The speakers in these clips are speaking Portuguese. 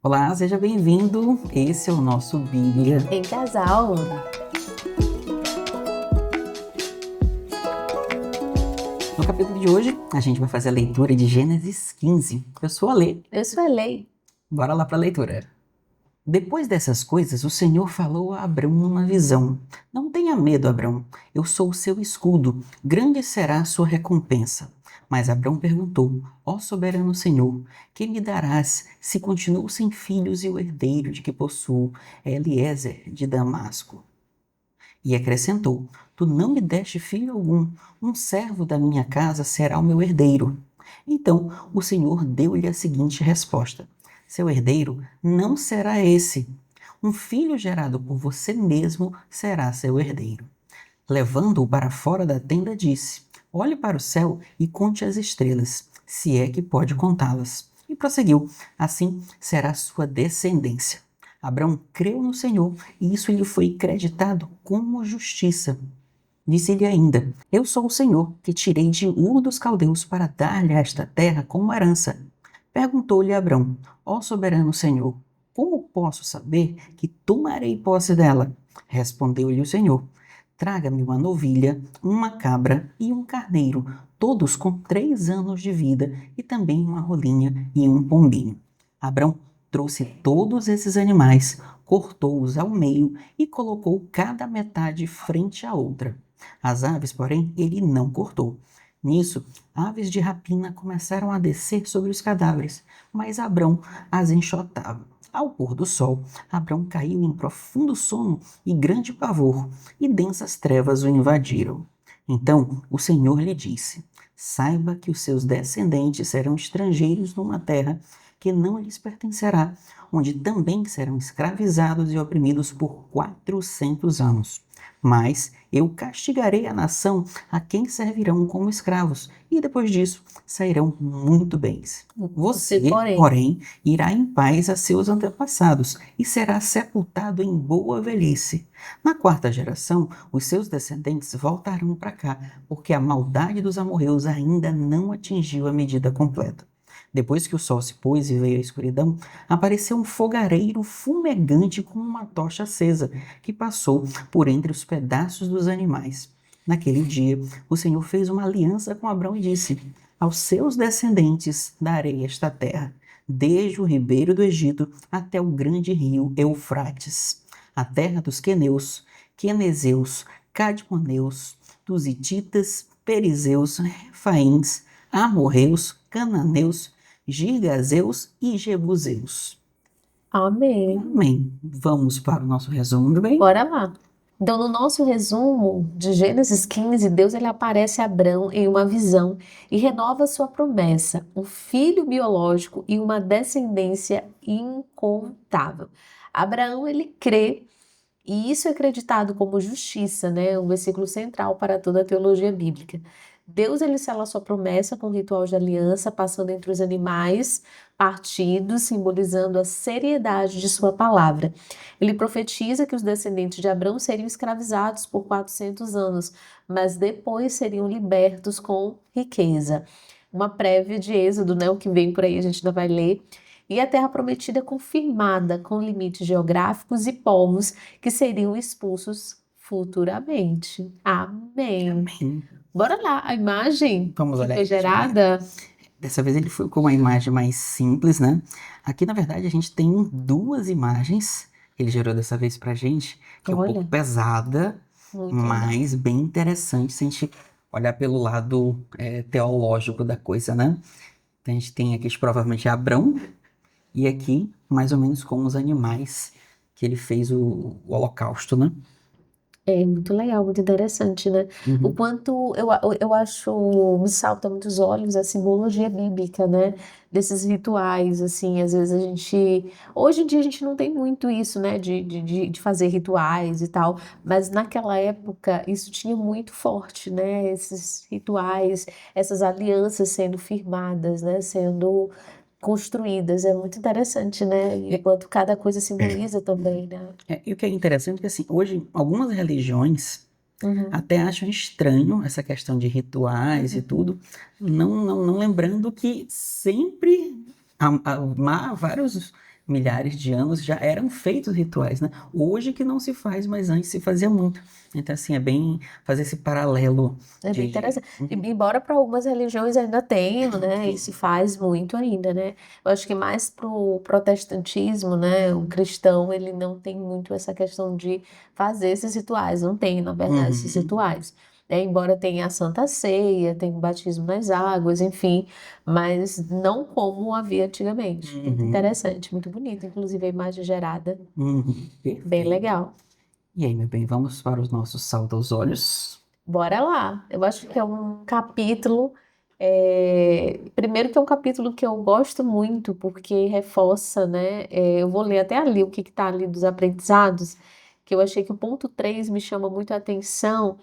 Olá, seja bem-vindo. Esse é o nosso Bíblia. Em casal. No capítulo de hoje, a gente vai fazer a leitura de Gênesis 15. Eu sou a Lê. Eu sou a Lei. Bora lá para a leitura. Depois dessas coisas, o Senhor falou a Abrão numa visão. Não tenha medo, Abrão. Eu sou o seu escudo. Grande será a sua recompensa. Mas Abrão perguntou: Ó soberano Senhor, que me darás se continuo sem filhos e o herdeiro de que possuo é Eliezer de Damasco? E acrescentou: Tu não me deste filho algum, um servo da minha casa será o meu herdeiro. Então o Senhor deu-lhe a seguinte resposta: Seu herdeiro não será esse. Um filho gerado por você mesmo será seu herdeiro. Levando-o para fora da tenda, disse: Olhe para o céu e conte as estrelas, se é que pode contá-las. E prosseguiu: Assim será sua descendência. Abrão creu no Senhor e isso lhe foi creditado como justiça. Disse-lhe ainda: Eu sou o Senhor, que tirei de Ur dos Caldeus para dar-lhe esta terra como herança. Perguntou-lhe Abrão: Ó soberano Senhor, como posso saber que tomarei posse dela? Respondeu-lhe o Senhor: Traga-me uma novilha, uma cabra e um carneiro, todos com 3 anos de vida, e também uma rolinha e um pombinho. Abrão trouxe todos esses animais, cortou-os ao meio e colocou cada metade frente à outra. As aves, porém, ele não cortou. Nisso, aves de rapina começaram a descer sobre os cadáveres, mas Abrão as enxotava. Ao pôr do sol, Abrão caiu em profundo sono e grande pavor, e densas trevas o invadiram. Então o Senhor lhe disse: Saiba que os seus descendentes serão estrangeiros numa terra que não lhes pertencerá, onde também serão escravizados e oprimidos por 400 anos. Mas eu castigarei a nação a quem servirão como escravos, e depois disso sairão muito bens. Você, porém, irá em paz a seus antepassados e será sepultado em boa velhice. Na 4ª geração, os seus descendentes voltarão para cá, porque a maldade dos amorreus ainda não atingiu a medida completa. Depois que o sol se pôs e veio a escuridão, apareceu um fogareiro fumegante com uma tocha acesa, que passou por entre os pedaços dos animais. Naquele dia, o Senhor fez uma aliança com Abrão e disse: Aos seus descendentes darei esta terra, desde o ribeiro do Egito até o grande rio Eufrates, a terra dos queneus, quenezeus, cadmoneus, dos hititas, perizeus, refaíns, amorreus, cananeus, gigazeus e jebuseus. Amém. Amém. Vamos para o nosso resumo, meu bem? Bora lá. Então, no nosso resumo de Gênesis 15, Deus ele aparece a Abrão em uma visão e renova sua promessa, um filho biológico e uma descendência incontável. Abraão ele crê e isso é acreditado como justiça, né? Um versículo central para toda a teologia bíblica. Deus ele sela sua promessa com o ritual de aliança, passando entre os animais partidos, simbolizando a seriedade de sua palavra. Ele profetiza que os descendentes de Abrão seriam escravizados por 400 anos, mas depois seriam libertos com riqueza. Uma prévia de Êxodo, né? O que vem por aí a gente ainda vai ler. E a terra prometida confirmada com limites geográficos e povos que seriam expulsos futuramente. Amém. Amém. Bora lá, a imagem Vamos que olhar foi aqui. gerada. Dessa vez ele foi com uma imagem mais simples, né? Aqui, na verdade, a gente tem 2 imagens que ele gerou dessa vez pra gente, que é um pouco Olha, pesada, muito legal. mas bem interessante se a gente olhar pelo lado teológico da coisa, né? Então a gente tem aqui provavelmente Abrão, e aqui mais ou menos com os animais que ele fez o holocausto, né? É muito legal, muito interessante, né? O Uhum. quanto eu acho, me salta muitos olhos a simbologia bíblica, né? Desses rituais, assim, às vezes a gente. Hoje em dia a gente não tem muito isso, né? De fazer rituais e tal, mas naquela época isso tinha muito forte, né? Esses rituais, essas alianças sendo firmadas, né? Sendo construídas. É muito interessante, né? E o quanto cada coisa simboliza também, né? E o que é interessante é que, assim, hoje algumas religiões Uhum. até acham estranho essa questão de rituais e tudo, não lembrando que sempre há vários milhares de anos já eram feitos rituais, né? Hoje que não se faz, mas antes se fazia muito. Então, assim, é bem fazer esse paralelo É bem de... interessante. Embora para algumas religiões ainda tenham, né? E se faz muito ainda, né? Eu acho que mais pro protestantismo, né? O cristão, ele não tem muito essa questão de fazer esses rituais. Não tem, na verdade, esses Uhum, rituais. Né? Embora tenha a Santa Ceia, tem o batismo nas águas, enfim. Mas não como havia antigamente. Muito uhum, interessante, muito bonito. Inclusive a imagem gerada, bem perfeito. legal. E aí, meu bem, vamos para os nossos saltos aos olhos. Bora lá. Eu acho que é um capítulo. Primeiro que é um capítulo que eu gosto muito, porque reforça, né? Eu vou ler até ali o que está ali dos aprendizados, que eu achei que o ponto 3 me chama muito a atenção,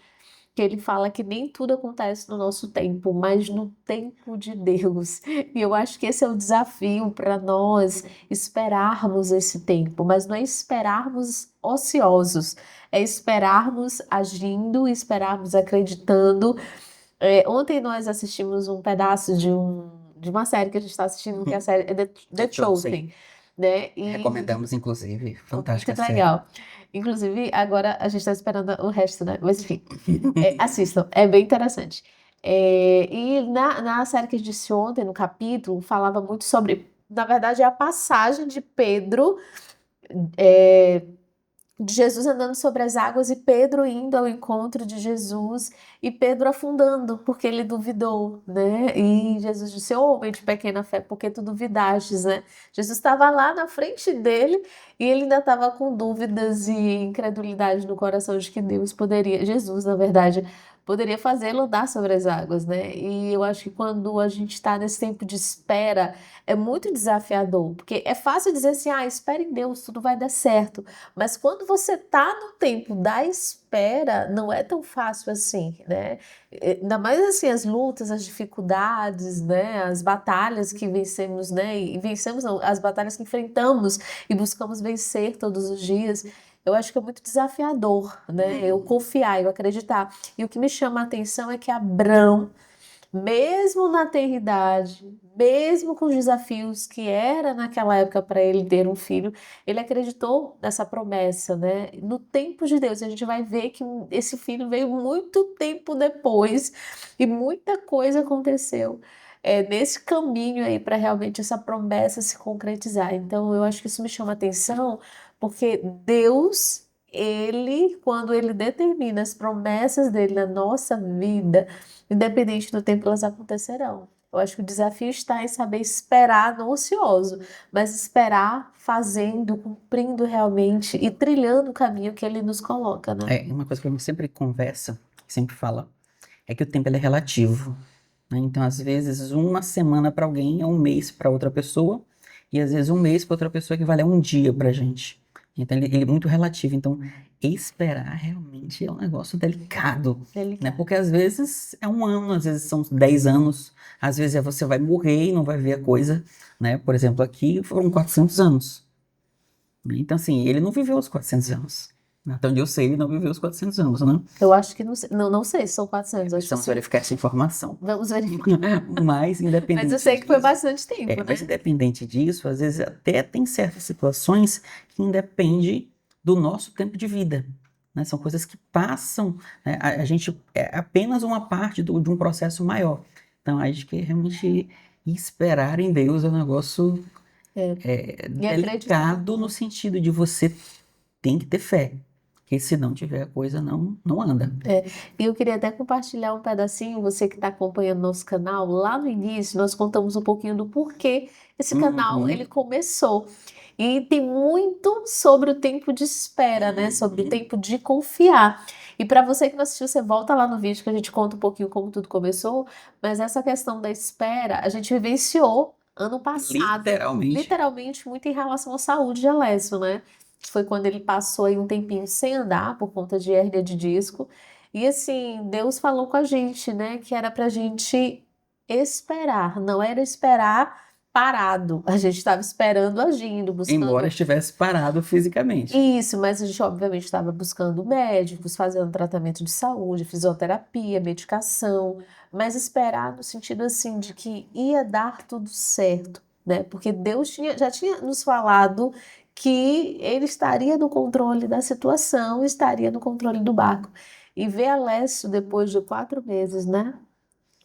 que ele fala que nem tudo acontece no nosso tempo, mas no tempo de Deus. E eu acho que esse é o desafio para nós esperarmos esse tempo, mas não é esperarmos ociosos, é esperarmos agindo, esperarmos acreditando. Ontem nós assistimos um pedaço de uma série que a gente está assistindo, que é a série The The Chosen. Chosen, né? E Recomendamos, inclusive. muito Fantástica série. legal. Inclusive, agora a gente está esperando o resto, né? Mas enfim, assistam, é bem interessante. E na série que a gente disse ontem, no capítulo, falava muito sobre, na verdade, a passagem de Pedro, é, de Jesus andando sobre as águas e Pedro indo ao encontro de Jesus e Pedro afundando porque ele duvidou, né? E Jesus disse: "Ô homem de pequena fé, por que tu duvidastes, né?" Jesus estava lá na frente dele e ele ainda estava com dúvidas e incredulidade no coração de que Deus poderia, Jesus, na verdade, poderia fazê-lo andar sobre as águas, né? E eu acho que quando a gente está nesse tempo de espera, é muito desafiador, porque é fácil dizer assim: "Ah, espere em Deus, tudo vai dar certo." Mas quando você está no tempo da espera, não é tão fácil assim, né? Ainda mais assim as lutas, as dificuldades, né? As batalhas que vencemos, né? E vencemos não, as batalhas que enfrentamos e buscamos vencer todos os dias. Eu acho que é muito desafiador, né? Eu confiar, eu acreditar. E o que me chama a atenção é que Abrão, mesmo na tenridade, mesmo com os desafios que era naquela época para ele ter um filho, ele acreditou nessa promessa, né? No tempo de Deus. A gente vai ver que esse filho veio muito tempo depois e muita coisa aconteceu. Nesse caminho aí para realmente essa promessa se concretizar. Então, eu acho que isso me chama atenção, porque Deus, ele, quando ele determina as promessas dele na nossa vida, independente do tempo, elas acontecerão. Eu acho que o desafio está em saber esperar, não ocioso, mas esperar fazendo, cumprindo realmente e trilhando o caminho que ele nos coloca, né? Uma coisa que a gente sempre conversa, sempre fala, é que o tempo ele é relativo, né? Então, às vezes, uma semana para alguém é um mês para outra pessoa, e às vezes um mês para outra pessoa equivale a um dia para a gente. Então, ele é muito relativo. Então, esperar realmente é um negócio delicado, né? Delicado. Porque às vezes é um ano, às vezes são 10 anos, às vezes você vai morrer e não vai ver a coisa, né? Por exemplo, aqui foram 400 anos. Então, assim, ele não viveu os 400 anos. Até onde eu sei, ele não viveu os 400 anos, né? Eu acho que não sei, não sei se são 400, acho que Precisamos sim. verificar essa informação. Vamos verificar. Mas, Mas eu independente sei que foi disso, bastante tempo, mas né? independente disso, às vezes até tem certas situações que independem do nosso tempo de vida, né? São coisas que passam, né? A gente é apenas uma parte de um processo maior. Então, acho que realmente esperar em Deus é um negócio E acreditar. delicado no sentido de você tem que ter fé, porque se não tiver a coisa não anda. E eu queria até compartilhar um pedacinho, você que está acompanhando nosso canal, lá no início nós contamos um pouquinho do porquê esse canal ele começou. E tem muito sobre o tempo de espera, né? Sobre o tempo de confiar. E para você que não assistiu, você volta lá no vídeo que a gente conta um pouquinho como tudo começou. Mas essa questão da espera, a gente vivenciou ano passado, Literalmente. literalmente muito em relação à saúde de Alessio, né? Foi quando ele passou aí um tempinho sem andar por conta de hérnia de disco. E assim, Deus falou com a gente, né, que era pra gente esperar, não era esperar parado. A gente estava esperando, agindo, Embora buscando estivesse parado fisicamente. isso, mas a gente obviamente estava buscando médicos, fazendo tratamento de saúde, fisioterapia, medicação, mas esperar no sentido assim de que ia dar tudo certo. né? Porque Deus já tinha nos falado que ele estaria no controle da situação, estaria no controle do barco. E ver Alessio depois de 4 meses, né?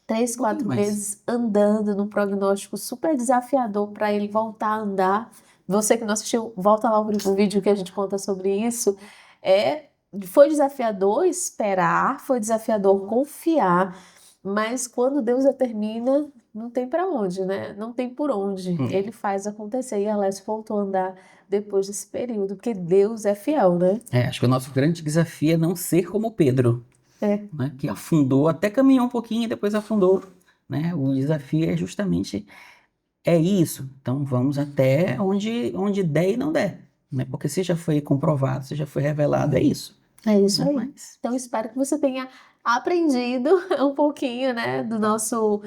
Três, Um pouquinho quatro mais. meses andando num prognóstico super desafiador para ele voltar a andar. Você que não assistiu, volta lá o vídeo que a gente conta sobre isso. É, foi desafiador esperar, foi desafiador confiar, mas quando Deus determina, não tem para onde, né? Não tem por onde. Hum. Ele faz acontecer. E Alessio voltou a andar depois desse período, porque Deus é fiel, né? Acho que o nosso grande desafio é não ser como Pedro, É, né? Que afundou, até caminhou um pouquinho e depois afundou, né? O desafio é justamente isso. Então vamos até onde der e não der, né? Porque se já foi comprovado, se já foi revelado, é isso, é isso né? aí. Mas Então, espero que você tenha aprendido um pouquinho, né, do nosso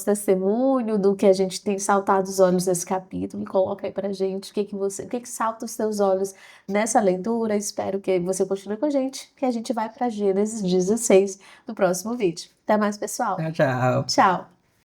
testemunho, do que a gente tem saltado os olhos nesse capítulo. E coloca aí pra gente o que que salta os teus olhos nessa leitura. Espero que você continue com a gente, que a gente vai para Gênesis 16 no próximo vídeo. Até mais, pessoal. tchau, tchau. Tchau.